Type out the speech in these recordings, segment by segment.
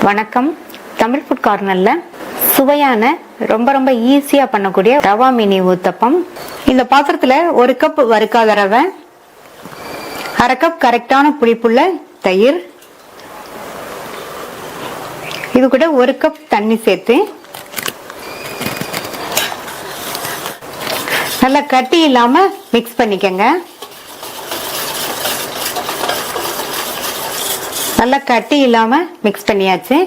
வணக்கம். தமிழ் ஃபுட் கார்னர்ல சுவையான ரொம்ப ஈஸியா பண்ணக்கூடிய ரவா மினி ஊத்தப்பம். இந்த பாத்திரத்துல 1 கப் வறுக்காத ரவை, 1/2 கப் கரெக்டான புளிப்புள்ள தயிர், இது கூட 1 கப் தண்ணி சேர்த்து நல்லா கட்டி இல்லாம மிக்ஸ் பண்ணிக்கங்க. நல்லா கட்டி இல்லாம மிக்ஸ் பண்ணியாச்சு.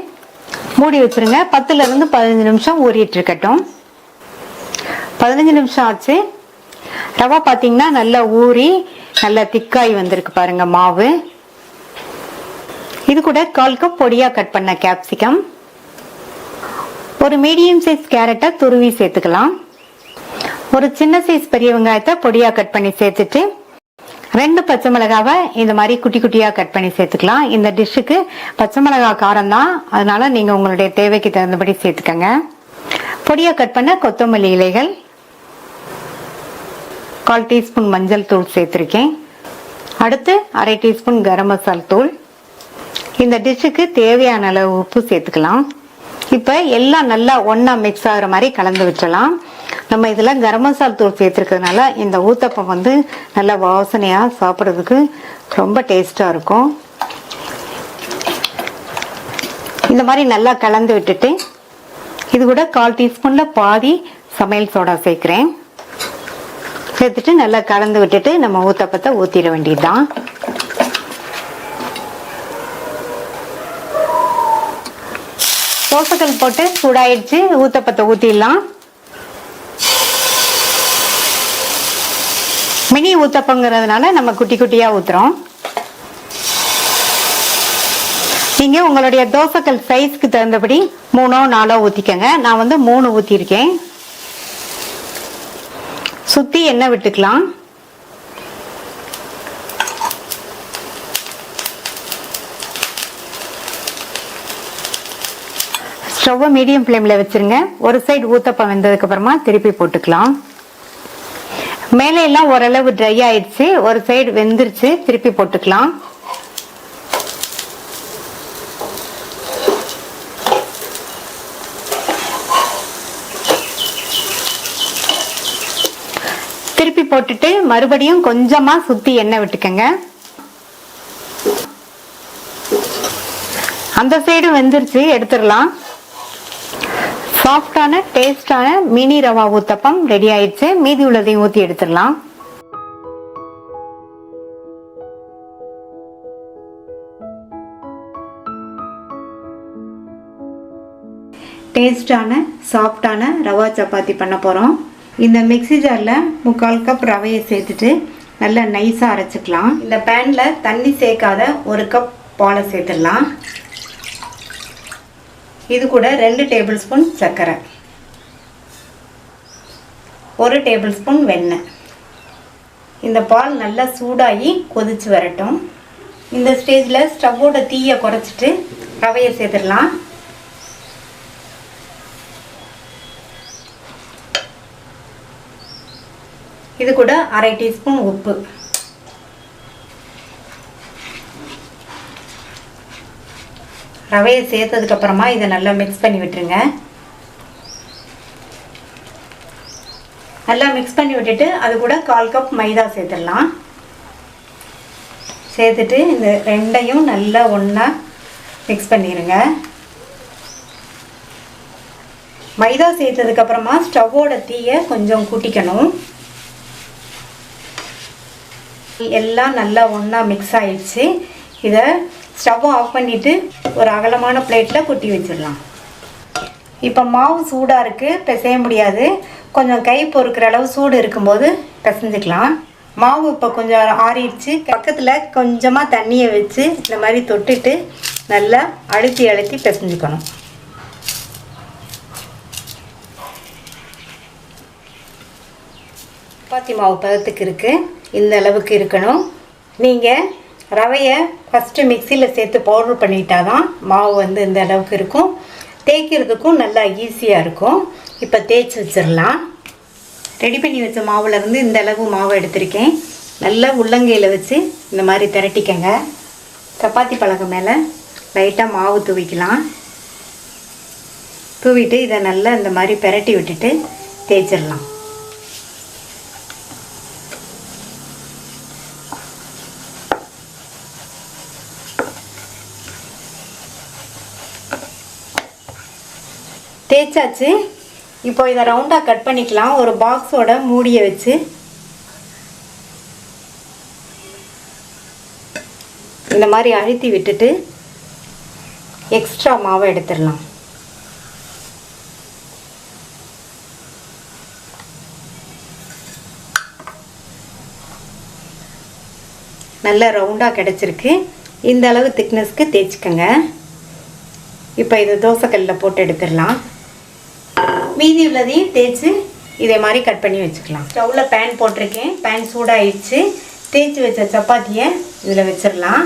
மூடி வச்சிருங்க. 10 இருந்து 15 நிமிஷம் ஊறிட்டு இருக்கட்டும். 15 நிமிஷம் ஆச்சு. ரவா பாத்தீங்கன்னா நல்லா ஊறி நல்லா திக்காய் வந்திருக்கு பாருங்க மாவு. இது கூட 1/4 கப் பொடியா கட் பண்ண கேப்சிகம், ஒரு மீடியம் சைஸ் கேரட்டை துருவி சேர்த்துக்கலாம். ஒரு சின்ன சைஸ் பெரிய வெங்காயத்தை பொடியா கட் பண்ணி சேர்த்துட்டு 2 பச்சை மிளகாவை இந்த மாதிரி குட்டி குட்டியா கட் பண்ணி சேர்த்துக்கலாம். இந்த டிஷ்ஷுக்கு பச்சை மிளகா காரம் தான், அதனால நீங்க உங்களுடைய தேவைக்கு தகுந்தபடி சேர்த்துக்கங்க. பொடியா கட் பண்ண கொத்தமல்லி இலைகள், 1/4 டீஸ்பூன் மஞ்சள் தூள் சேர்த்திருக்கேன். அடுத்து 1/2 டீஸ்பூன் கரம் மசாலா தூள். இந்த டிஷ்ஷுக்கு தேவையான அளவு உப்பு சேர்த்துக்கலாம். இப்ப எல்லாம் நல்லா ஒன்னா மிக்ஸ் ஆகுற மாதிரி கலந்து விட்டுறலாம். நம்ம இதுல கரம் மசாலா தூள் சேர்த்திருக்கிறதுனால இந்த ஊத்தப்பம் வந்து நல்லா வாசனையா சாப்பிட்றதுக்கு ரொம்ப டேஸ்டா இருக்கும். இந்த மாதிரி நல்லா கலந்து விட்டுட்டு இது கூட 1/4 டீஸ்பூன்ல பாதி சமையல் சோடா சேர்க்கிறேன். சேர்த்துட்டு நல்லா கலந்து விட்டுட்டு நம்ம ஊத்தப்பத்தை ஊத்திட வேண்டியதுதான். தோசைக்கல் போட்டு சூடாயிடுச்சு. ஊத்தப்பத்தை ஊத்திடலாம். மினி ஊத்தப்பங்கிறதுனால நம்ம குட்டி குட்டியா ஊத்துறோம். நீங்க உங்களுடைய தோசைக்கல் சைஸ்க்கு தகுந்தபடி 3 4 ஊத்திக்கங்க. நான் வந்து 3 ஊத்திருக்கேன். சுத்தி எண்ணெய் விட்டுக்கலாம். ஸ்டவ் மீடியம் ஃப்ளேம்ல வச்சிருங்க. ஒரு சைடு ஊத்தப்பம் வெந்ததுக்கு அப்புறமா திருப்பி போட்டுக்கலாம். மேலே எல்லாம் ஓரளவு ட்ரை ஆயிடுச்சு. ஒரு சைடு வெந்துருச்சு. திருப்பி போட்டுக்கலாம். திருப்பி போட்டுட்டு மறுபடியும் கொஞ்சமா சுத்தி எண்ணெய் விட்டுக்கங்க. அந்த சைடு வெந்துருச்சு, எடுத்துடலாம். சாஃப்டான டேஸ்டான மினி ரவா ஊத்தப்பம் ரெடி ஆயிடுச்சு. மீதி உள்ளதையும் ஊத்தி எடுத்துடலாம். டேஸ்டான சாஃப்டான ரவா சப்பாத்தி பண்ண போறோம். இந்த மிக்ஸி ஜார்ல 3/4 கப் ரவையை சேர்த்துட்டு நல்லா நைஸா அரைச்சுக்கலாம். இந்த பேன்ல தண்ணி சேர்க்காத 1 கப் பாலை சேர்த்துடலாம். இது கூட 2 டேபிள் ஸ்பூன் சர்க்கரை, 1 டேபிள் ஸ்பூன் வெண்ணெய். இந்த பால் நல்லா சூடாகி கொதிச்சு வரட்டும். இந்த ஸ்டேஜில் ஸ்டவ்வோட தீயை குறைச்சிட்டு ரவையை சேர்த்துடலாம். இது கூட 1/2 டீஸ்பூன் உப்பு, ரவையை சேர்த்ததுக்கு அப்புறமா இதை நல்லா மிக்ஸ் பண்ணி விட்டுருங்க. நல்லா மிக்ஸ் பண்ணி விட்டுட்டு அது கூட 1/4 கப் மைதா சேர்த்துடலாம். சேர்த்துட்டு இந்த ரெண்டையும் நல்லா ஒன்றா மிக்ஸ் பண்ணிடுங்க. மைதா சேர்த்ததுக்கு அப்புறமா ஸ்டவ்வோட தீயை கொஞ்சம் கூட்டிக்கணும். எல்லாம் நல்லா ஒன்றா மிக்ஸ் ஆயிடுச்சு. இதை ஸ்டவ் ஆஃப் பண்ணிவிட்டு ஒரு அகலமான பிளேட்டில் கொட்டி வச்சிடலாம். இப்போ மாவு சூடாக இருக்குது, பிசைய முடியாது. கொஞ்சம் கை பொறுக்கிற அளவு சூடு இருக்கும்போது பிசைஞ்சிக்கலாம். மாவு இப்போ கொஞ்சம் ஆறிடுச்சு. பக்கத்தில் கொஞ்சமாக தண்ணியை வச்சு இந்த மாதிரி தொட்டுட்டு நல்லா அழுத்தி அழுத்தி பிசைஞ்சுக்கணும். சப்பாத்தி மாவு பதத்துக்கு இருக்குது. இந்த அளவுக்கு இருக்கணும். நீங்கள் ரவையை ஃபஸ்ட்டு மிக்சியில் சேர்த்து பவுடர் பண்ணிட்டா தான் மாவு வந்து இந்த அளவுக்கு இருக்கும். தேய்க்கிறதுக்கும் நல்லா ஈஸியாக இருக்கும். இப்போ தேய்ச்சி வச்சிடலாம். ரெடி பண்ணி வச்ச மாவுலேருந்து இந்த அளவு மாவு எடுத்திருக்கேன். நல்லா உள்ளங்கையில் வச்சு இந்த மாதிரி திரட்டிக்கங்க. சப்பாத்தி பலகை மேலே லைட்டாக மாவு தூவிக்கலாம். தூவிட்டு இதை நல்லா இந்த மாதிரி பெரட்டி விட்டுட்டு தேய்ச்சிடலாம். தேய்ச்சாச்சு. இப்போ இதை ரவுண்டாக கட் பண்ணிக்கலாம். ஒரு பாக்ஸோட மூடியை வச்சு இந்த மாதிரி அழுத்தி விட்டுட்டு எக்ஸ்ட்ரா மாவை எடுத்துடலாம். நல்ல ரவுண்டாக கிடச்சிருக்கு. இந்த அளவு திக்னஸ்க்கு தேய்ச்சிக்கோங்க. இப்போ இதை தோசைக்கல்லில் போட்டு எடுத்துடலாம். மீதி உள்ளதையும் தேய்ச்சி இதே மாதிரி கட் பண்ணி வச்சுக்கலாம். ஸ்டவ்வில் பேன் போட்டிருக்கேன். பேன் சூடாகிடுச்சு. தேய்ச்சி வச்ச சப்பாத்தியை இதில் வச்சிடலாம்.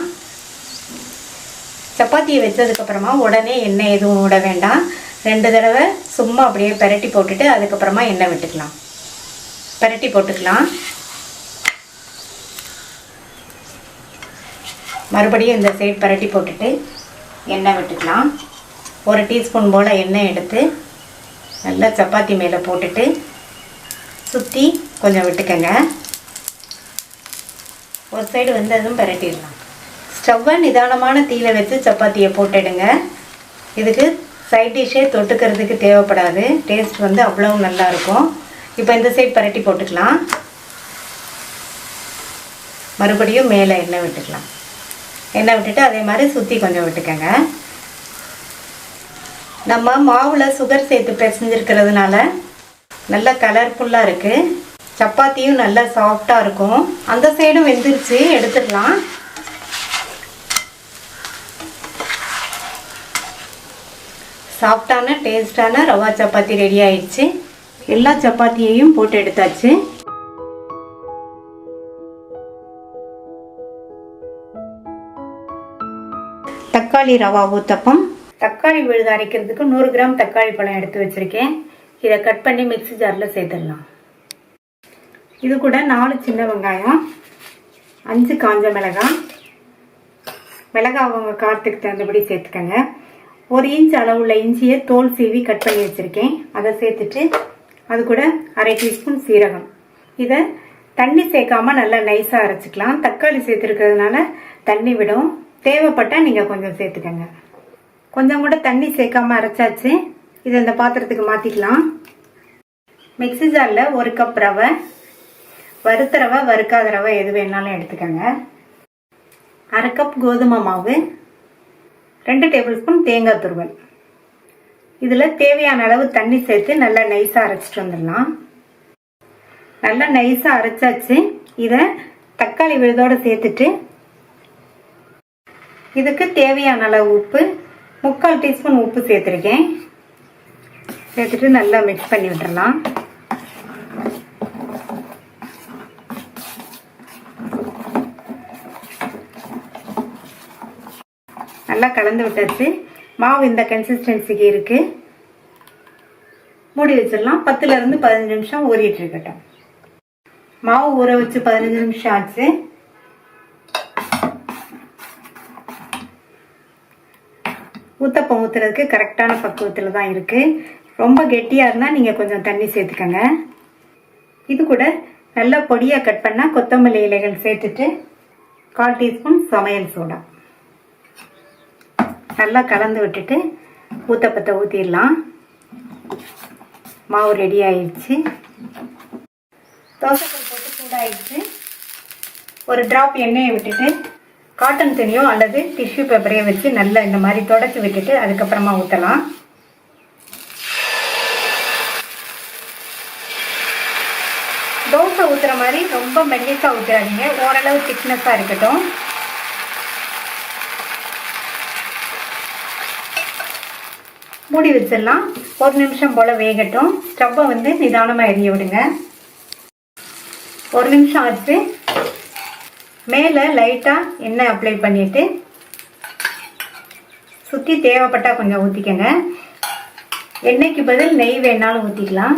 சப்பாத்தியை வச்சதுக்கப்புறமா உடனே எண்ணெய் எதுவும் விட வேண்டாம். 2 தடவை சும்மா அப்படியே பெரட்டி போட்டுட்டு அதுக்கப்புறமா எண்ணெய் விட்டுக்கலாம். பெரட்டி போட்டுக்கலாம். மறுபடியும் இந்த சைடு பெரட்டி போட்டுட்டு எண்ணெய் விட்டுக்கலாம். 1 டீஸ்பூன் போல் எண்ணெய் எடுத்து நல்லா சப்பாத்தி மேலே போட்டுட்டு சுற்றி கொஞ்சம் விட்டுக்கங்க. ஒரு சைடு வெந்ததும் பெரட்டிடலாம். ஸ்டவ்வை நிதானமான தீயில வச்சு சப்பாத்தியை போட்டுடுங்க. இதுக்கு சைட் டிஷ்ஷே தொட்டுக்கிறதுக்கு தேவைப்படாது. டேஸ்ட் வந்து அவ்வளோ நல்லாயிருக்கும். இப்போ இந்த சைடு பெரட்டி போட்டுக்கலாம். மறுபடியும் மேலே எண்ணெய் விட்டுக்கலாம். எண்ணெய் விட்டுட்டு அதே மாதிரி சுற்றி கொஞ்சம் விட்டுக்கங்க. நம்ம மாவில் சுகர் சேர்த்து பிசைஞ்சிருக்கிறதுனால நல்லா கலர்ஃபுல்லாக இருக்குது. சப்பாத்தியும் நல்லா சாஃப்டாக இருக்கும். அந்த சைடும் வெந்துருச்சு, எடுத்துடலாம். சாஃப்டான டேஸ்டான ரவா சப்பாத்தி ரெடி ஆயிடுச்சு. எல்லா சப்பாத்தியையும் போட்டு எடுத்தாச்சு. தக்காளி ரவா ஊத்தப்பம். தக்காளி விழுது அரைக்கிறதுக்கு 100 கிராம் தக்காளி பழம் எடுத்து வச்சிருக்கேன். இதை கட் பண்ணி மிக்ஸி ஜாரில் சேர்த்துடலாம். இது கூட 4 சின்ன வெங்காயம், 5 காஞ்ச மிளகாய். மிளகாய் அவங்க காரத்துக்கு தகுந்தபடி சேர்த்துக்கங்க. 1 இன்ச் அளவுள்ள இஞ்சியை தோல் சீவி கட் பண்ணி வச்சிருக்கேன். அதை சேர்த்துட்டு அது கூட 1/2 டீஸ்பூன் சீரகம். இதை தண்ணி சேர்க்காம நல்லா நைஸாக அரைச்சிக்கலாம். தக்காளி சேர்த்துருக்கிறதுனால தண்ணி விடும். தேவைப்பட்டால் நீங்கள் கொஞ்சம் சேர்த்துக்கங்க. கொஞ்சம் கூட தண்ணி சேர்க்காம அரைச்சாச்சு. இதை இந்த பாத்திரத்துக்கு மாற்றிக்கலாம். மிக்ஸி ஜாரில் 1 கப் ரவை, வறுத்த ரவை வறுக்காத ரவை எது வேணாலும் எடுத்துக்கோங்க. 1/2 கப் கோதுமை மாவு, 2 டேபிள் ஸ்பூன் தேங்காய் துருவல். இதில் தேவையான அளவு தண்ணி சேர்த்து நல்லா நைஸாக அரைச்சிட்டு வந்துடலாம். நல்லா நைஸாக அரைச்சாச்சு. இதை தக்காளி விழுதோடு சேர்த்துட்டு இதுக்கு தேவையான அளவு உப்பு, 3/4 டீஸ்பூன் உப்பு சேர்த்துருக்கேன். சேர்த்துட்டு நல்லா மிக்ஸ் பண்ணி விட்டுறலாம். நல்லா கலந்து விட்டாச்சு. மாவு இந்த கன்சிஸ்டன்சிக்கு இருக்கு. மூடி வச்சிடலாம். 10ல இருந்து 15 நிமிஷம் ஊறிட்டு இருக்கட்டும். மாவு ஊற வச்சு 15 நிமிஷம் ஆச்சு. ஊத்தப்பம் ஊத்துறதுக்கு கரெக்டான பக்குவத்தில் தான் இருக்கு. ரொம்ப கெட்டியாக இருந்தால் நீங்கள் கொஞ்சம் தண்ணி சேர்த்துக்கங்க. இது கூட நல்லா பொடியாக கட் பண்ணால் கொத்தமல்லி இலைகள் சேர்த்துட்டு 1/4 டீஸ்பூன் சமையல் சோடா நல்லா கலந்து விட்டுட்டு ஊத்தப்பத்தை ஊற்றிடலாம். மாவு ரெடி ஆயிடுச்சு. தோசைக்கல் போட்டு சூடாயிடுச்சு. ஒரு டிராப் எண்ணெயை விட்டுட்டு காட்டன் துணியோ அல்லது டிஷ்யூ பேப்பரையோ வச்சு நல்லா இந்த மாதிரி தொடச்சி விட்டுட்டு அதுக்கப்புறமா ஊற்றலாம். தோசை ஊற்றுற மாதிரி ரொம்ப மெல்லிசாக ஊற்றாதீங்க. ஓரளவு திக்னஸாக இருக்கட்டும். மூடி வச்சிடலாம். 1 நிமிஷம் போல் வேகட்டும். ஸ்டவ்வை வந்து நிதானமாக எரிய விடுங்க. 1 நிமிஷம் ஆச்சு. மேலே லைட்டாக எண்ணெய் அப்ளை பண்ணிவிட்டு சுற்றி தேவைப்பட்டால் கொஞ்சம் ஊற்றிக்கங்க. எண்ணெய்க்கு பதில் நெய் வேணாலும் ஊற்றிக்கலாம்.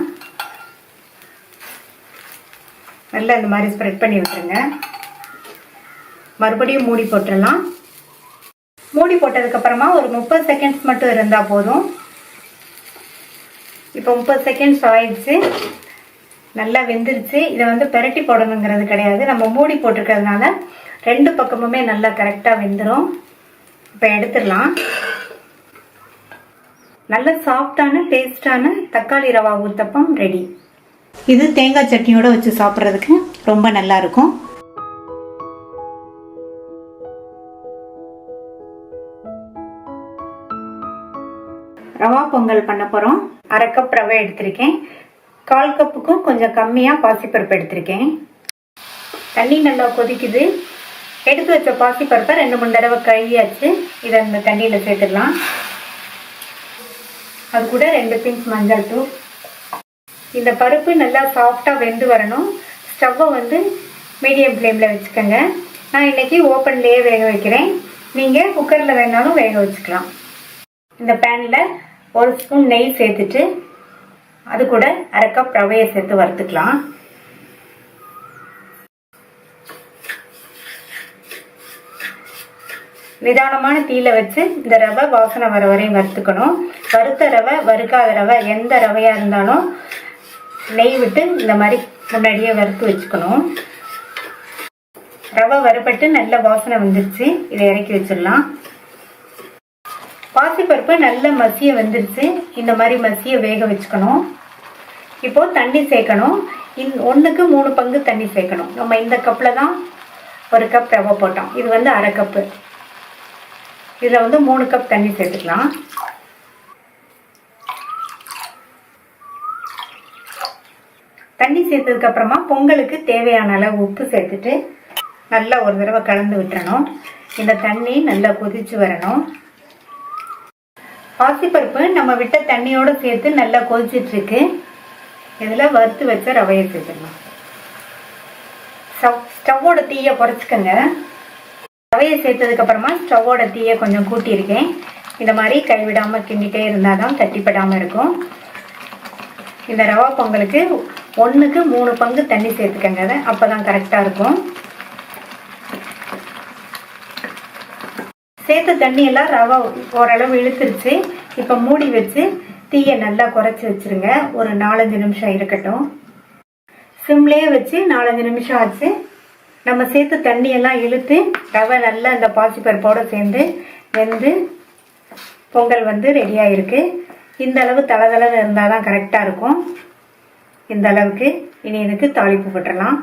நல்லா இந்த மாதிரி ஸ்ப்ரெட் பண்ணி விட்டுருங்க. மறுபடியும் மூடி போட்டுடலாம். மூடி போட்டதுக்கப்புறமா ஒரு 30 செகண்ட்ஸ் மட்டும் இருந்தால் போதும். இப்போ 30 செகண்ட்ஸ் ஆயிடுச்சு, நல்லா வெந்துருச்சு. இதை வந்து பெரட்டி போடணுங்கிறது கிடையாது, நம்ம மூடி போட்டிருக்கிறதுனால 2 பக்கமுமே நல்லா கரெக்டாக வெந்துடும். இப்போ எடுத்துடலாம். நல்ல சாஃப்டான டேஸ்டான தக்காளி ரவா ஊத்தப்பம் ரெடி. இது தேங்காய் சட்னியோட வச்சு சாப்பிட்றதுக்கு ரொம்ப நல்லா இருக்கும். ரவா பொங்கல் பண்ண போகிறோம். 1/2 கப் ரவை எடுத்திருக்கேன். 1/4 கப்புக்கும் கொஞ்சம் கம்மியாக பாசிப்பருப்பு எடுத்திருக்கேன். தண்ணி நல்லா கொதிக்குது. எடுத்து வச்ச பாசிப்பருப்பை 2-3 தடவை கழுவியாச்சு. இதை இந்த தண்ணியில் சேர்த்துடலாம். அது கூட 2 பிஞ்ச் மஞ்சள் தூள். இந்த பருப்பு நல்லா சாஃப்டாக வெந்து வரணும். ஸ்டவ்வை வந்து மீடியம் ஃப்ளேமில் வச்சுக்கோங்க. நான் இன்றைக்கி ஓப்பன்லேயே வேக வைக்கிறேன். நீங்கள் குக்கரில் வேணாலும் வேக வச்சுக்கலாம். இந்த பேனில் 1 ஸ்பூன் நெய் சேர்த்துட்டு அது கூட 1/2 கப் ரவையை சேர்த்து வறுத்துக்கலாம். நிதானமான தீயில வச்சு இந்த ரவை வாசனை வர வரையும் வறுத்துக்கணும். வறுத்த ரவை, வறுக்காத ரவை, எந்த ரவையாக இருந்தாலும் நெய் விட்டு இந்த மாதிரி முன்னாடியே வறுத்து வச்சுக்கணும். ரவை வறுபட்டு நல்ல வாசனை வந்துருச்சு. இதை இறக்கி வச்சிடலாம். பாசிப்பருப்பு நல்ல மசிய வந்துருச்சு. இந்த மாதிரி மசிய வேக வச்சுக்கணும். இப்போ தண்ணி சேர்க்கணும். 1க்கு 3 பங்கு தண்ணி சேர்க்கணும். நம்ம இந்த கப்பில் தான் 1 கப் ரவை போட்டோம். இது வந்து 1/2 கப்பு. இதில் வந்து 3 கப் தண்ணி சேர்த்துக்கலாம். தண்ணி சேர்த்ததுக்கு அப்புறமா பொங்கலுக்கு தேவையான அளவு உப்பு சேர்த்துட்டு நல்லா ஒரு தடவை கலந்து விட்டுறணும். இந்த தண்ணி நல்லா கொதிச்சு வரணும். பாசிப்பருப்பு நம்ம விட்ட தண்ணியோடு சேர்த்து நல்லா கொதிச்சிட்டு இருக்கு. இதில் வறுத்து வச்ச ரவையை சேர்த்துடலாம். ஸ்டவ்வோட தீயை குறைச்சிக்கங்க. ரவையை சேர்த்ததுக்கு அப்புறமா ஸ்டவ்வோட தீயை கொஞ்சம் கூட்டியிருக்கேன். இந்த மாதிரி கைவிடாமல் கிண்டிகிட்டே இருந்தால் தான் தட்டிப்படாமல் இருக்கும். இந்த ரவா பொங்கலுக்கு 1க்கு 3 பங்கு தண்ணி சேர்த்துக்கங்க. அப்போ தான் கரெக்டாக இருக்கும். சேர்த்த தண்ணியெல்லாம் ரவை ஓரளவு இழுத்துருச்சு. இப்போ மூடி வச்சு தீயை நல்லா குறைச்சி வச்சுருங்க. ஒரு 4-5 நிமிஷம் இருக்கட்டும். சிம்லேயே வச்சு 4-5 நிமிஷம் ஆச்சு. நம்ம சேர்த்து தண்ணியெல்லாம் இழுத்து ரவை நல்லா இந்த பாசிப்பருப்போடு சேர்ந்து வெந்து பொங்கல் வந்து ரெடியாக இருக்குது. இந்த அளவு தளதளன்னு இருந்தால் தான் கரெக்டாக இருக்கும். இந்த அளவுக்கு இனி இதுக்கு தாளிப்பு போட்டுடலாம்.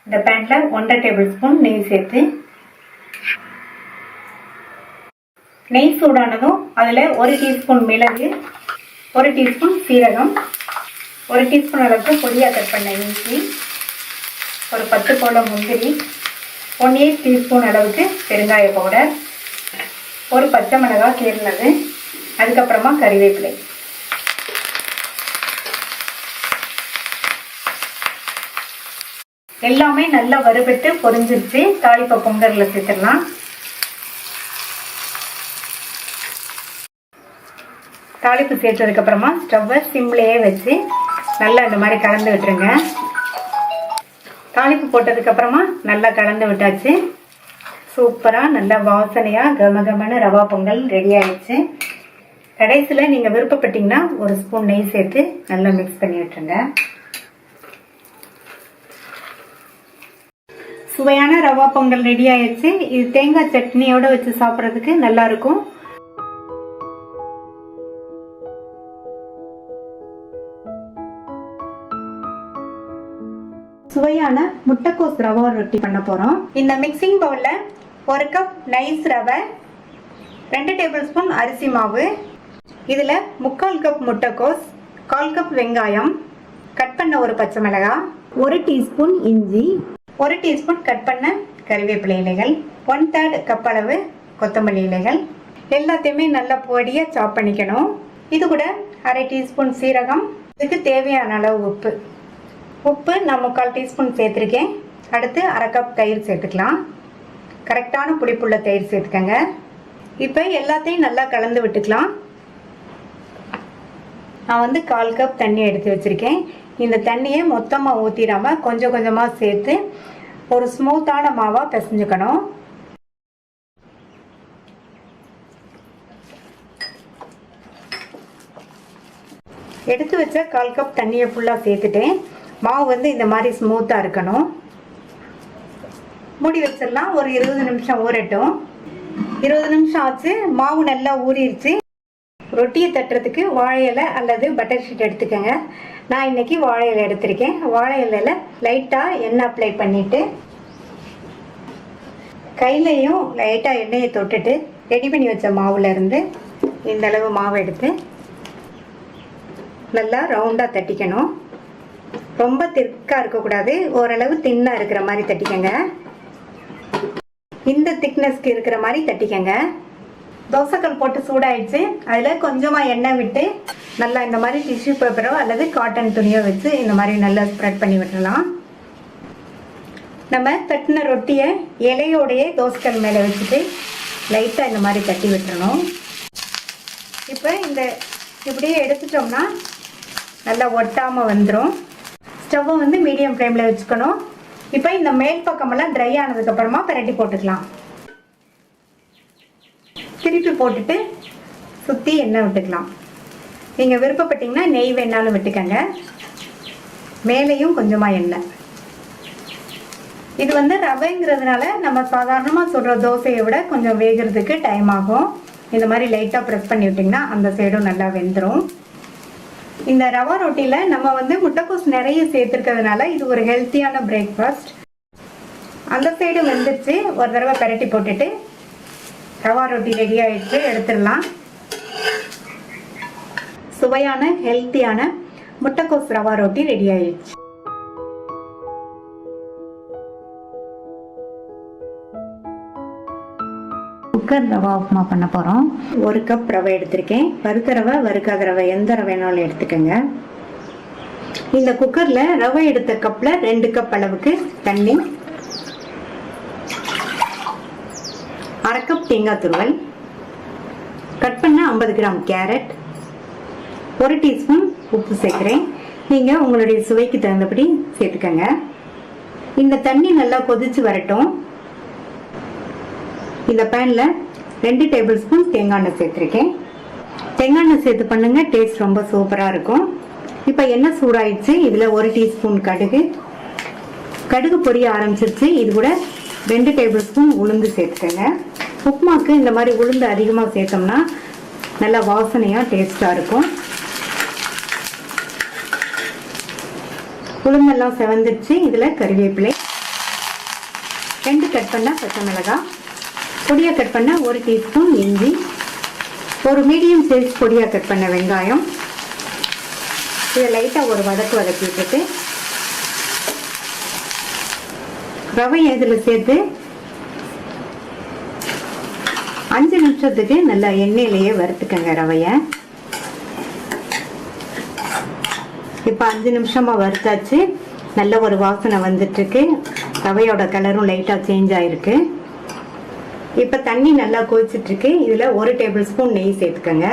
இந்த பேனில் 1/2 டேபிள் ஸ்பூன் நெய் சேர்த்து நெய் சூடானதும் அதில் 1 டீஸ்பூன் மிளகு, 1 டீஸ்பூன் சீரகம், 1 டீஸ்பூன் அளவுக்கு பொடியாக கட் பண்ண இஞ்சி, ஒரு 10 போல முந்திரி, 1/8 டீஸ்பூன் அளவுக்கு பெருங்காய பவுடர், ஒரு பச்சை மிளகாய் கீறினது, அதுக்கப்புறமா கறிவேப்பிலை. எல்லாமே நல்லா வறுபட்டு பொரிஞ்சிருச்சு. தாளிப்பை பொங்கல்ல சேர்த்துடலாம். தாளிப்பு சேர்த்ததுக்கு அப்புறமா ஸ்டவ்வை சிம்லேயே வச்சு நல்லா இந்த மாதிரி கலந்து விட்டுருங்க. தாளிப்பு போட்டதுக்கு அப்புறமா நல்லா கலந்து விட்டாச்சு. சூப்பராக நல்லா வாசனையாக கமகமான ரவா பொங்கல் ரெடி ஆயிடுச்சு. கடைசியில் நீங்கள் விருப்பப்பட்டீங்கன்னா 1 ஸ்பூன் நெய் சேர்த்து நல்லா மிக்ஸ் பண்ணி விட்டுருங்க. சுவையான ரவா பொங்கல் ரெடி ஆயிடுச்சு. இது தேங்காய் சட்னியோட வச்சு சாப்பிட்றதுக்கு நல்லா இருக்கும். சுவையான முட்டைக்கோஸ் ரவா ரொட்டி பண்ண போறோம். இந்த மிக்சிங் பவுல்ல 1 கப் நைஸ் ரவை, 2 டேபிள் ஸ்பூன் அரிசி மாவு, இதுல 3/4 கப் முட்டைக்கோஸ், 1/4 கப் வெங்காயம், கட் பண்ண ஒரு பச்சை மிளகாய், 1 டீஸ்பூன் இஞ்சி, 1 டீஸ்பூன் கட் பண்ண கறிவேப்பிலை இலைகள், 1/3 கப் அளவு கொத்தமல்லி இலைகள். எல்லாத்தையுமே நல்லா பொடியா சாப் பண்ணிக்கணும். இது கூட 1/2 டீஸ்பூன் சீரகம், இதுக்கு தேவையான அளவு உப்பு நான் 3/4 டீஸ்பூன் சேர்த்துருக்கேன். அடுத்து 1/2 கப் தயிர் சேர்த்துக்கலாம். கரெக்டான புளிப்புள்ள தயிர் சேர்த்துக்கங்க. இப்போ எல்லாத்தையும் நல்லா கலந்து விட்டுக்கலாம். நான் வந்து 1/4 கப் தண்ணி எடுத்து வச்சுருக்கேன். இந்த தண்ணியை மொத்தமாக ஊற்றிடாமல் கொஞ்சம் கொஞ்சமாக சேர்த்து ஒரு ஸ்மூத்தான மாவாக பிசைஞ்சுக்கணும். எடுத்து வச்ச 1/4 கப் தண்ணியை ஃபுல்லாக சேர்த்துட்டேன். மாவு வந்து இந்த மாதிரி ஸ்மூத்தாக இருக்கணும். மூடி வச்சிடலாம். ஒரு 20 நிமிஷம் ஊறட்டும். 20 நிமிஷம் ஆச்சு. மாவு நல்லா ஊறிடுச்சு. ரொட்டியை தட்டுறதுக்கு வாழை இலை அல்லது பட்டர் ஷீட் எடுத்துக்கோங்க. நான் இன்னைக்கு வாழை இலை எடுத்திருக்கேன். வாழை இலையில் லைட்டாக எண்ணெய் அப்ளை பண்ணிவிட்டு கையிலையும் லைட்டாக எண்ணெயை தொட்டுட்டு ரெடி பண்ணி வச்ச மாவுலேருந்து இந்த அளவு மாவு எடுத்து நல்லா ரவுண்டாக தட்டிக்கணும். ரொம்ப திக்காக இருக்கக்கூடாது, ஓரளவு தின்னாக இருக்கிற மாதிரி தட்டிக்கங்க. இந்த திக்னஸ்க்கு இருக்கிற மாதிரி தட்டிக்கங்க. தோசைக்கல் போட்டு சூடாயிடுச்சு. அதில் கொஞ்சமாக எண்ணெய் விட்டு நல்லா இந்த மாதிரி டிஷ்யூ பேப்பரோ அல்லது காட்டன் துணியோ வச்சு இந்த மாதிரி நல்லா ஸ்ப்ரெட் பண்ணி விட்டுடலாம். நம்ம தட்டின ரொட்டியை இலையோடையே தோசைக்கல் மேலே வச்சுட்டு லைட்டாக இந்த மாதிரி தட்டி விட்டுறணும். இப்போ இந்த இப்படியே எடுத்துட்டோம்னா நல்லா ஒட்டாமல் வந்துடும். ஸ்டவ்வை வந்து மீடியம் ஃப்ளேமில் வச்சுக்கணும். இப்போ இந்த மேல் பக்கமெல்லாம் ட்ரை ஆனதுக்கப்புறமா பிரட்டி போட்டுக்கலாம். திருப்பி போட்டுட்டு சுற்றி எண்ணெய் விட்டுக்கலாம். நீங்கள் விருப்பப்பட்டீங்கன்னா நெய் வேணாலும் விட்டுக்கங்க. மேலேயும் கொஞ்சமாக எண்ணெய். இது வந்து ரவைங்கிறதுனால நம்ம சாதாரணமாக சுடுற தோசையை விட கொஞ்சம் வேகிறதுக்கு டைம் ஆகும். இந்த மாதிரி லைட்டாக ப்ரெஸ் பண்ணி விட்டிங்கன்னா அந்த சைடும் நல்லா வெந்துடும். இந்த ரவா ரொட்டியில் நம்ம வந்து முட்டைக்கோஸ் நிறைய சேர்த்துருக்கிறதுனால இது ஒரு ஹெல்த்தியான பிரேக்ஃபாஸ்ட். அந்த சைடு வெந்துச்சு. ஒரு தடவை பிரட்டி போட்டுட்டு ரவா ரொட்டி ரெடி ஆகிடுச்சு, எடுத்துடலாம். சுவையான ஹெல்த்தியான முட்டைக்கோஸ் ரவா ரொட்டி ரெடி ஆயிடுச்சு. குக்கர் ரவா உப்புமா பண்ண போகிறோம். 1 கப் ரவை எடுத்திருக்கேன். வறுத்த ரவை, வறுக்காத ரவை, எந்த ரவை வேணாலும் எடுத்துக்கோங்க. இந்த குக்கரில் ரவை எடுத்த கப்பில் 2 கப் அளவுக்கு தண்ணி, 1/2 கப் தேங்காய் துருவல், கட் பண்ண 50 கிராம் கேரட், 1 டீஸ்பூன் உப்பு சேர்க்குறேன். நீங்கள் உங்களுடைய சுவைக்கு தகுந்தபடி சேர்த்துக்கங்க. இந்த தண்ணி நல்லா கொதிச்சு வரட்டும். இந்த பேனில் 2 டேபிள் ஸ்பூன் தேங்காய் எண்ணெய் சேர்த்துருக்கேன். தேங்காய் எண்ணெய் சேர்த்து பண்ணுங்க, டேஸ்ட் ரொம்ப சூப்பராக இருக்கும். இப்போ எண்ணெய் சூடாயிடுச்சு. இதில் 1 டீஸ்பூன் கடுகு பொரிய ஆரம்பிச்சிருச்சு. இது கூட 2 டேபிள் ஸ்பூன் உளுந்து சேர்த்துக்கங்க. உப்புமாக்கு இந்த மாதிரி உளுந்து அதிகமாக சேர்த்தோம்னா நல்லா வாசனையாக டேஸ்டாக இருக்கும். உளுந்தெல்லாம் செவந்துருச்சு. இதில் கறிவேப்பிலை, 2 கட் பண்ண பச்சை மிளகாய், பொடியாக கட் பண்ண 1 டீஸ்பூன் இஞ்சி, ஒரு மீடியம் சைஸ் பொடியாக கட் பண்ண வெங்காயம். இதை லைட்டாக ஒரு வதக்கி விட்டுட்டு ரவையை இதில் சேர்த்து 5 நிமிஷத்துக்கு நல்லா எண்ணெயிலேயே வறுத்துக்கங்க ரவையை. இப்போ 5 நிமிஷமாக வறுத்தாச்சு. நல்ல ஒரு வாசனை வந்துட்டுருக்கு. ரவையோட கலரும் லைட்டாக சேஞ்ச் ஆகிருக்கு. இப்போ தண்ணி நல்லா கொதிச்சிட்ருக்கு. இதில் 1 டேபிள் ஸ்பூன் நெய் சேர்த்துக்கங்க.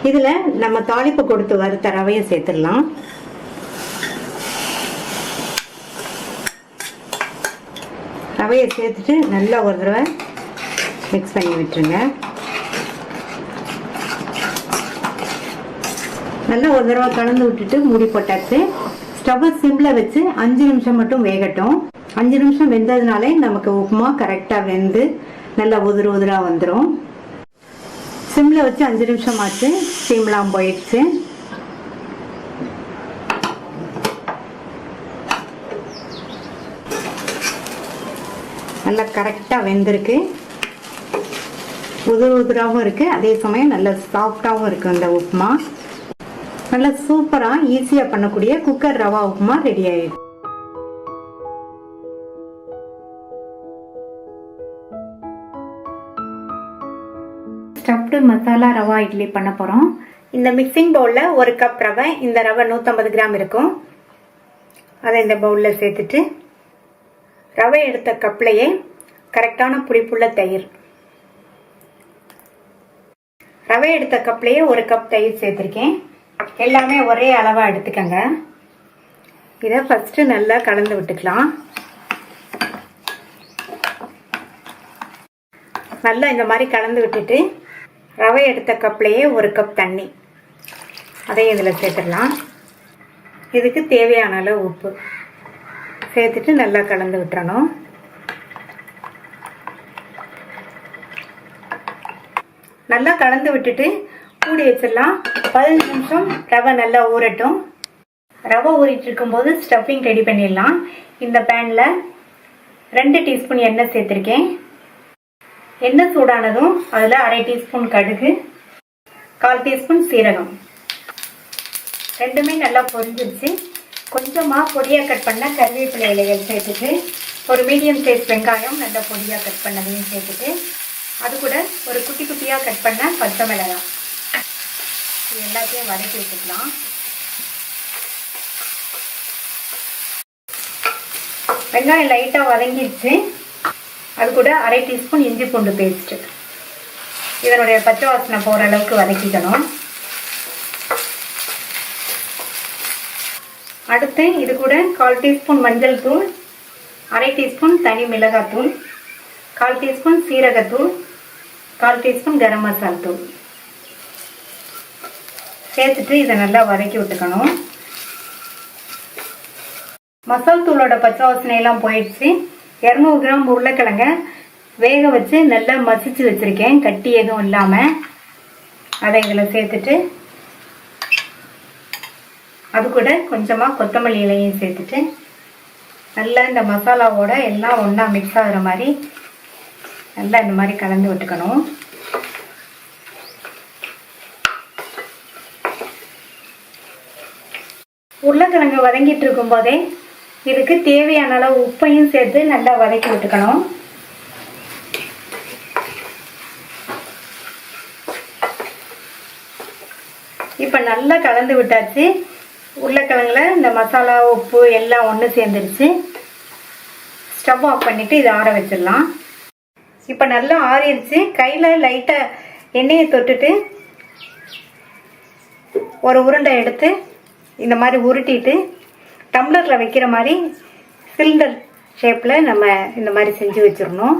இதில் நம்ம தாளிப்பு கொடுத்து வறுத்த ரவையை சேர்த்துடலாம். ரவையை சேர்த்துட்டு நல்லா ஒரு தடவை மிக்ஸ் பண்ணி விட்டுருங்க. நல்லா ஒரு தடவை கலந்து விட்டுட்டு மூடி போட்டாச்சு. ஸ்டவ்வை சிம்மில் வச்சு 5 நிமிஷம் மட்டும் வேகட்டும். 5 நிமிஷம் வெந்ததுனாலே நமக்கு உப்புமா கரெக்டாக வெந்து நல்லா உதிராக வந்துடும். சிம்மில் வச்சு 5 நிமிஷம் ஆச்சு. ஸ்டீம்லாம் போயிடுச்சு. நல்லா கரெக்டாக வெந்திருக்கு. உதிராகவும் இருக்குது, அதே சமயம் நல்லா சாஃப்டாகவும் இருக்குது. அந்த உப்புமா நல்லா சூப்பராக ஈஸியாக பண்ணக்கூடிய குக்கர் ரவா உப்புமா ரெடி ஆயிடுச்சு. ஸ்டஃப்டு மசாலா ரவா இட்லி பண்ண போகிறோம். இந்த மிக்சிங் பவுலில் 1 கப் ரவை, இந்த ரவை 150 கிராம் இருக்கும். அதை இந்த பவுலில் சேர்த்துட்டு ரவை எடுத்த கப்லையே கரெக்டான புளிப்புள்ள தயிர், ரவை எடுத்த கப்லையே 1 கப் தயிர் சேர்த்துருக்கேன். எல்லாமே ஒரே அளவாக எடுத்துக்கங்க. இதை ஃபஸ்ட்டு நல்லா கலந்து விட்டுக்கலாம். நல்லா இந்த மாதிரி கலந்து விட்டுட்டு ரவை எடுத்த கப்லேயே 1 கப் தண்ணி அதையும் இதில் சேர்த்துடலாம். இதுக்கு தேவையான அளவு உப்பு சேர்த்துட்டு நல்லா கலந்து விட்டுறணும். நல்லா கலந்து விட்டுட்டு மூடி வச்சிடலாம். 15 நிமிஷம் ரவை நல்லா ஊறட்டும். ரவை ஊறிட்டு இருக்கும்போது ஸ்டஃபிங் ரெடி பண்ணிடலாம். இந்த பேனில் 2 டீஸ்பூன் எண்ணெய் சேர்த்துருக்கேன். எண்ணெய் சூடானதும் அதில் 1/2 டீஸ்பூன் கடுகு, 1/4 டீஸ்பூன் சீரகம் ரெண்டுமே நல்லா பொரிஞ்சிருச்சு. கொஞ்சமாக பொடியாக கட் பண்ண கருவேப்பிலை இலைகள் சேர்த்துட்டு ஒரு மீடியம் சைஸ் வெங்காயம் நல்லா பொடியாக கட் பண்ணதையும் சேர்த்துட்டு அது கூட ஒரு குட்டி குட்டியாக கட் பண்ண பச்சை மிளகாய் இது எல்லாத்தையும் வதக்கி வச்சுக்கலாம். வெங்காயம் லைட்டாக வதங்கிடுச்சு. அது கூட 1/2 டீஸ்பூன் இஞ்சி பூண்டு பேஸ்ட்டு இதனுடைய பச்சை வாசனை போகிற அளவுக்கு வதக்கிக்கணும். அடுத்து இது கூட 1/4 டீஸ்பூன் மஞ்சள் தூள், 1/2 டீஸ்பூன் தனி மிளகாத்தூள், 1/4 டீஸ்பூன் சீரகத்தூள், 1/4 டீஸ்பூன் கரம் மசாலா தூள் சேர்த்துட்டு இதை நல்லா வதக்கி விட்டுக்கணும். மசால் தூளோட பச்சை வாசனையெல்லாம் போயிடுச்சு. 200 கிராம் உருளைக்கிழங்க வேக வச்சு நல்லா மசிச்சு வச்சுருக்கேன், கட்டி எதுவும் இல்லாமல். அதை இதில் சேர்த்துட்டு அது கூட கொஞ்சமாக கொத்தமல்லி இலையும் சேர்த்துட்டு நல்லா இந்த மசாலாவோட எல்லாம் ஒன்றா மிக்ஸ் ஆகிற மாதிரி நல்லா இந்த மாதிரி கலந்து விட்டுக்கணும். உருளைக்கிழங்கு வதங்கிட்டு இருக்கும் போதே இதுக்கு தேவையான அளவு உப்பையும் சேர்த்து நல்லா வதக்கி விட்டுக்கணும். இப்போ நல்லா கலந்து விட்டாச்சு. உருளைக்கிழங்குல இந்த மசாலா உப்பு எல்லாம் ஒன்று சேர்ந்துருச்சு. ஸ்டவ் ஆஃப் பண்ணிவிட்டு இதை ஆற வச்சிடலாம். இப்போ நல்லா ஆறிடுச்சு. கையில் லைட்டாக எண்ணெயை தொட்டுட்டு ஒரு உருண்டை எடுத்து இந்த மாதிரி உருட்டிட்டு டம்ளரில் வைக்கிற மாதிரி சிலிண்டர் ஷேப்பில் நம்ம இந்த மாதிரி செஞ்சு வச்சிடணும்.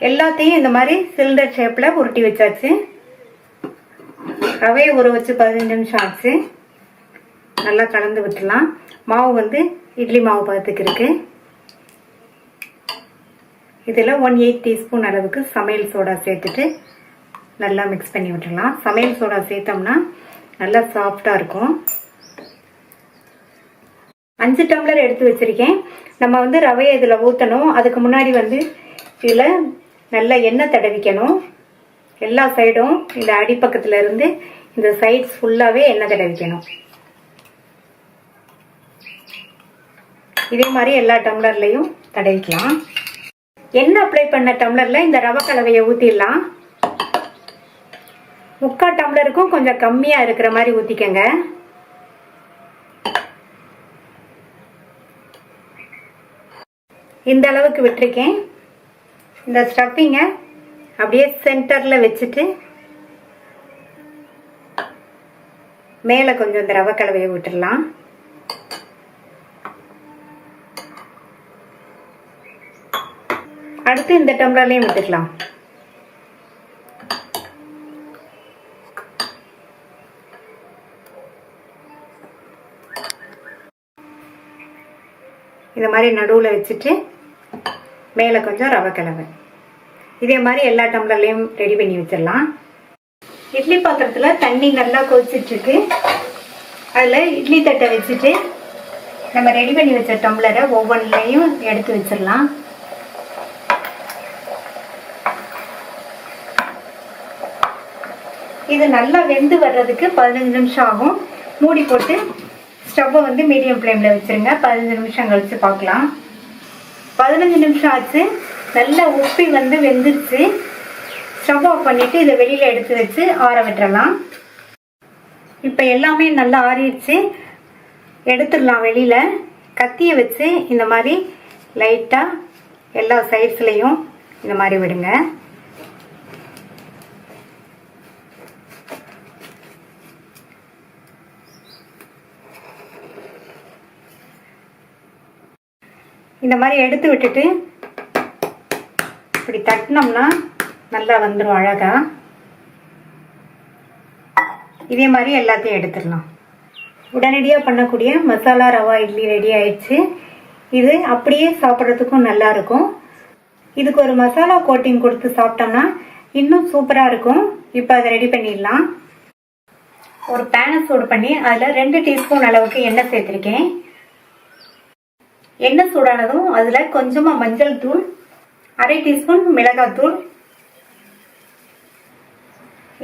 எல்லாத்தையும் இந்த மாதிரி சிலிண்டர் ஷேப்பில் உருட்டி வச்சாச்சு. ரவையை ஊற வச்சு 15 நிமிஷம் ஆச்சு. நல்லா கலந்து விட்டுலாம். மாவு வந்து இட்லி மாவு பதத்துக்கு இருக்கு. இதில் 1/8 டீஸ்பூன் அளவுக்கு சமையல் சோடா சேர்த்துட்டு நல்லா மிக்ஸ் பண்ணி விட்டுலாம். சமையல் சோடா சேர்த்தோம்னா நல்லா சாஃப்டாக இருக்கும். 5 டம்ளர் எடுத்து வச்சிருக்கேன். நம்ம வந்து ரவையை இதில் ஊற்றணும். அதுக்கு முன்னாடி வந்து இதில் நல்லா எண்ணெய் தடவிக்கணும். எல்லா சைடும் இந்த அடிப்பக்கத்துல இருந்து இந்த சைட்ஸ் ஃபுல்லாகவே எண்ணெய் தடவிக்கணும். இதே மாதிரி எல்லா டம்ளர்லையும் தடவிக்கலாம். எண்ணெய் அப்ளை பண்ண டம்ளரில் இந்த ரவை கலவையை ஊற்றிடலாம். 3/4 டம்ளருக்கும் கொஞ்சம் கம்மியாக இருக்கிற மாதிரி ஊற்றிக்கங்க. இந்த அளவுக்கு விட்டுருக்கேன். இந்த ஸ்டஃபிங்கை அப்படியே சென்டரில் வச்சுட்டு மேலே கொஞ்சம் இந்த ரவை கலவையை விட்டுடலாம். அடுத்து இந்த டம்ளர்லையும் விட்டுக்கலாம். இந்த மாதிரி நடுவில் வச்சுட்டு மேலே கொஞ்சம் ரவை கலவை இதே மாதிரி எல்லா டம்ளர்லையும் ரெடி பண்ணி வச்சிடலாம். இட்லி பாத்திரத்தில் தண்ணி நல்லா கொதிச்சிட்ருக்கு. அதில் இட்லி தட்டை வச்சுட்டு நம்ம ரெடி பண்ணி வச்ச டம்ளரை ஒவ்வொன்றிலையும் எடுத்து வச்சிடலாம். இது நல்லா வெந்து வர்றதுக்கு 15 நிமிஷம் ஆகும். மூடி போட்டு ஸ்டவ்வை வந்து மீடியம் ஃப்ளேமில் வச்சுருங்க. 15 நிமிஷம் கழித்து பார்க்கலாம். 15 நிமிஷம் ஆச்சு. நல்லா உப்பி வந்து வெந்துருச்சு. ஸ்டவ் ஆஃப் பண்ணிவிட்டு இதை வெளியில் எடுத்து வச்சு ஆற விட்டுறலாம். இப்போ எல்லாமே நல்லா ஆறிடுச்சு. எடுத்துடலாம் வெளியில். கத்தியை வச்சு இந்த மாதிரி லைட்டாக எல்லா சைட்ஸ்லேயும் இந்த மாதிரி விடுங்க. இந்த மாதிரி எடுத்து விட்டுட்டு இப்படி தட்டினோம்னா நல்லா வந்துடும் அழகா. இதே மாதிரி எல்லாத்தையும் எடுத்துடலாம். உடனடியாக பண்ணக்கூடிய மசாலா ரவா இட்லி ரெடி ஆயிடுச்சு. இது அப்படியே சாப்பிட்றதுக்கும் நல்லா இருக்கும். இதுக்கு ஒரு மசாலா கோட்டிங் கொடுத்து சாப்பிட்டோம்னா இன்னும் சூப்பராக இருக்கும். இப்போ அதை ரெடி பண்ணிடலாம். ஒரு பேனை சூடு பண்ணி அதில் 2 டீஸ்பூன் அளவுக்கு எண்ணெய் சேர்த்துருக்கேன். எண்ணெய் சூடானதும் அதில் கொஞ்சமாக மஞ்சள் தூள், 1/2 டீஸ்பூன் மிளகாய் தூள்,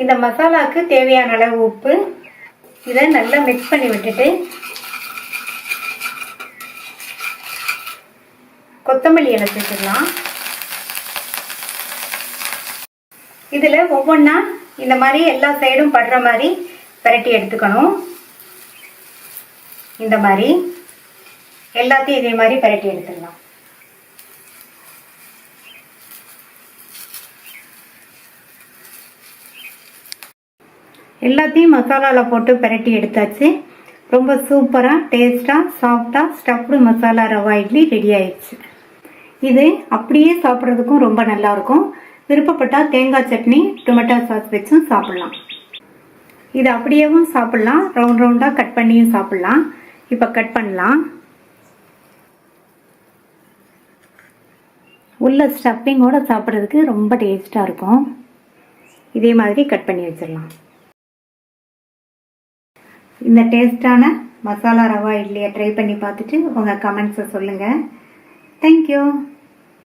இந்த மசாலாவுக்கு தேவையான அளவு உப்பு, இதை நல்லா மிக்ஸ் பண்ணி விட்டுட்டு கொத்தமல்லி இலை சேர்த்துக்கலாம். இதில் ஒவ்வொன்றா இந்த மாதிரி எல்லா சைடும் படுற மாதிரி பிரட்டி எடுத்துக்கணும். இந்த மாதிரி எல்லாத்தையும் இதே மாதிரி பிரட்டி எடுத்துக்கலாம். எல்லாத்தையும் மசாலாவில் போட்டு பிரட்டி எடுத்தாச்சு. ரொம்ப சூப்பராக டேஸ்ட்டாக சாஃப்டாக ஸ்டஃப்டு மசாலா ரவா இட்லி ரெடி ஆயிடுச்சு. இது அப்படியே சாப்பிட்றதுக்கும் ரொம்ப நல்லாயிருக்கும். விருப்பப்பட்டால் தேங்காய் சட்னி, டொமேட்டோ சாஸ் வச்சும் சாப்பிட்லாம். இது அப்படியேவும் சாப்பிட்லாம், ரவுண்ட் ரவுண்டாக கட் பண்ணியும் சாப்பிட்லாம். இப்போ கட் பண்ணலாம். உள்ள ஸ்டஃப்பிங்கோடு சாப்பிட்றதுக்கு ரொம்ப டேஸ்ட்டாக இருக்கும். இதே மாதிரி கட் பண்ணி வச்சிடலாம். இந்த டேஸ்டான மசாலா ரவா இட்லியை ட்ரை பண்ணி பார்த்துட்டு உங்கள் கமெண்ட்ஸை சொல்லுங்கள். தேங்க்யூ.